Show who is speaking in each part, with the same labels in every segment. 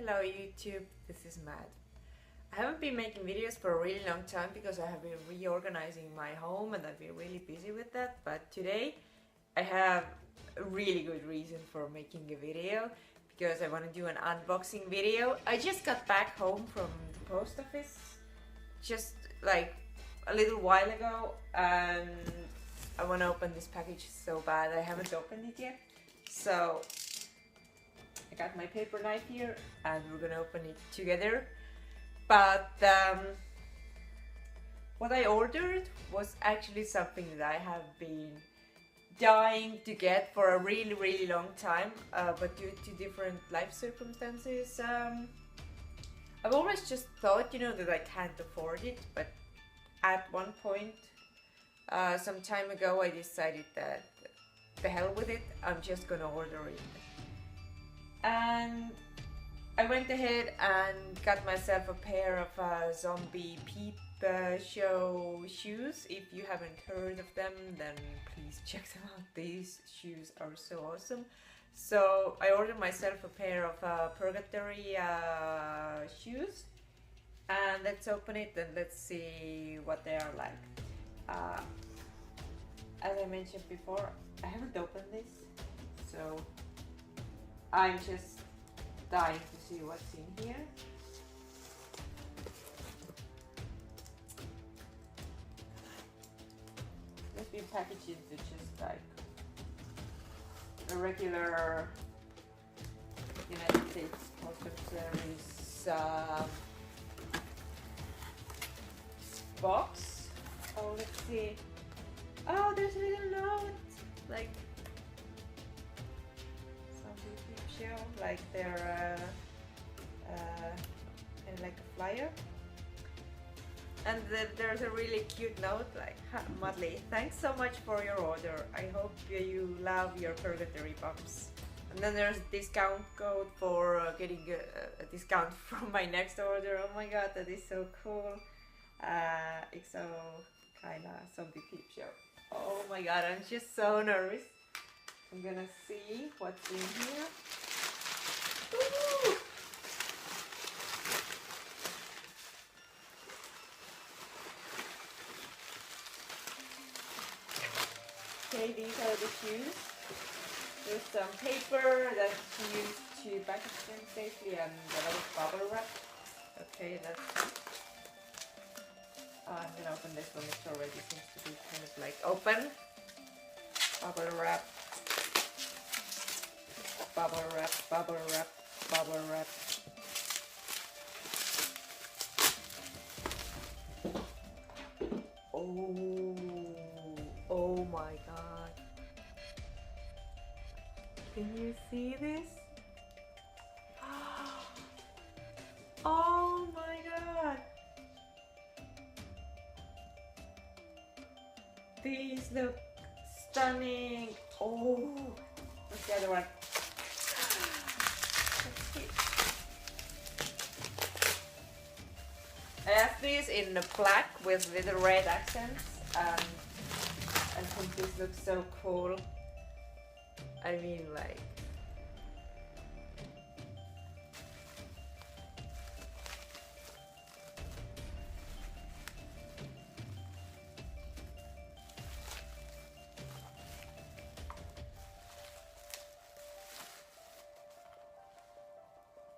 Speaker 1: Hello YouTube, this is Matt. I haven't been making videos for a really long time because I have been reorganizing my home and I've been really busy with that, but today I have a really good reason for making a video because I want to do an unboxing video. I just got back home from the post office just like a little while ago and I want to open this package so bad. I haven't opened it yet, so I got my paper knife here and we're gonna open it together. But what I ordered was actually something that I have been dying to get for a really long time, but due to different life circumstances, I've always just thought, that I can't afford it, but at one point, some time ago, I decided that the hell with it, I'm just gonna order it. And I went ahead and got myself a pair of Zombie Peepshow shoes. If you haven't heard of them, then please check them out. These shoes are so awesome. So I ordered myself a pair of Purgatory shoes, and let's open it and let's see what they are like. As I mentioned before, I haven't opened this, so I'm just dying to see what's in here. It's been packaged into just like a regular United States Postal Service box. Oh, let's see. Oh, there's a little note, like Zombie Peepshow, like they're like a flyer. And there's a really cute note, like, Madly, thanks so much for your order. I hope you love your Purgatory bumps. And then there's a discount code for getting a discount from my next order. Oh my god, that is so cool. XO kinda Zombie Peepshow. Oh my god, I'm just so nervous. I'm gonna see what's in here. Ooh! Okay, these are the shoes. There's some paper that's used to package them safely and a lot of bubble wrap. Okay, that's... I'm gonna open this one, it already seems to be kind of like open. Bubble wrap. Bubble wrap, bubble wrap, bubble wrap. Oh my god. Can you see this? Oh my god. These look stunning. Oh, what's the other one? Let's see. I have these in the black with little red accents. I think this looks so cool. I mean, like,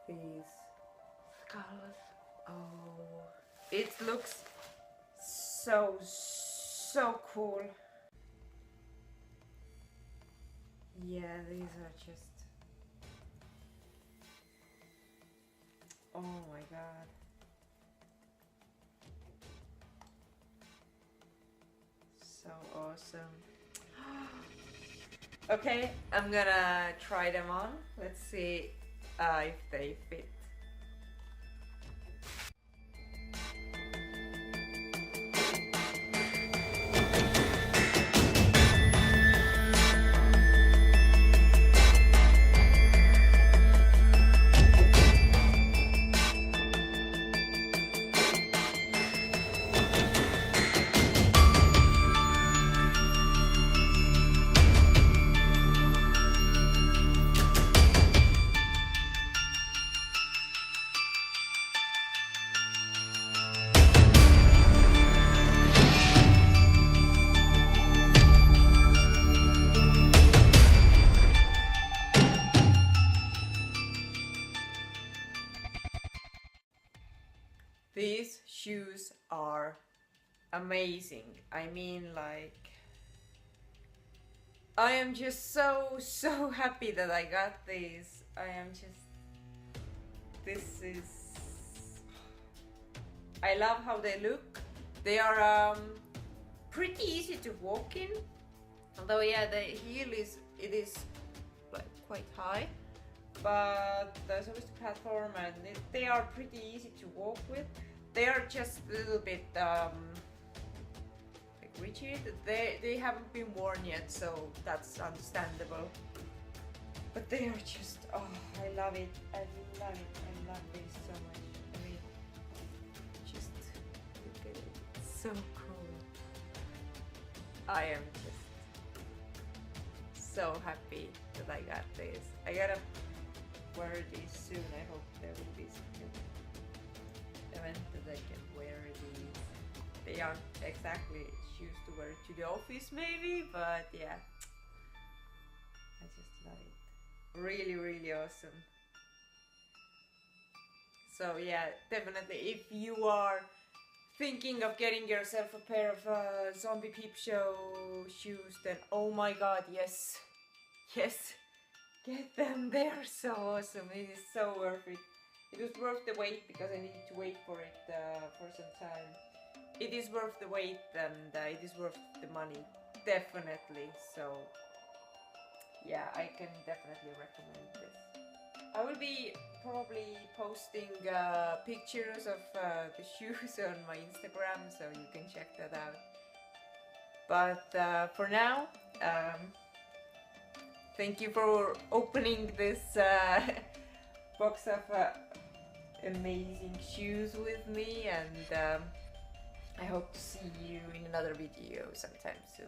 Speaker 1: these colors. Oh, it looks so cool. Yeah, these are just... Oh my god. So awesome. Okay, I'm gonna try them on. Let's see if they fit. shoes are amazing. I mean, like, I am just so happy that I got these. This is, I love how they look. They are pretty easy to walk in, although yeah, the heel is like quite high, but there's always the platform, and they are pretty easy to walk with. They are just a little bit like rigid. They haven't been worn yet, so that's understandable. But they are just, oh, I love it. I love it. I love this so much. I mean, just look at it. It's so cool. I am just so happy that I got this. I gotta wear these soon. I hope there will be some event that I can wear these. They aren't exactly shoes to wear to the office maybe, but yeah. I just love it. Really, really awesome. So yeah, definitely if you are thinking of getting yourself a pair of Zombie Peepshow shoes, then oh my god, yes, yes, get them. They are so awesome. It is so worth it. It was worth the wait because I needed to wait for it for some time. It is worth the wait, and it is worth the money, definitely. So yeah, I can definitely recommend this. I will be probably posting pictures of the shoes on my Instagram, so you can check that out. But for now, thank you for opening this box of amazing shoes with me, and I hope to see you in another video sometime soon.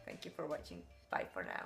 Speaker 1: Thank you for watching. Bye for now.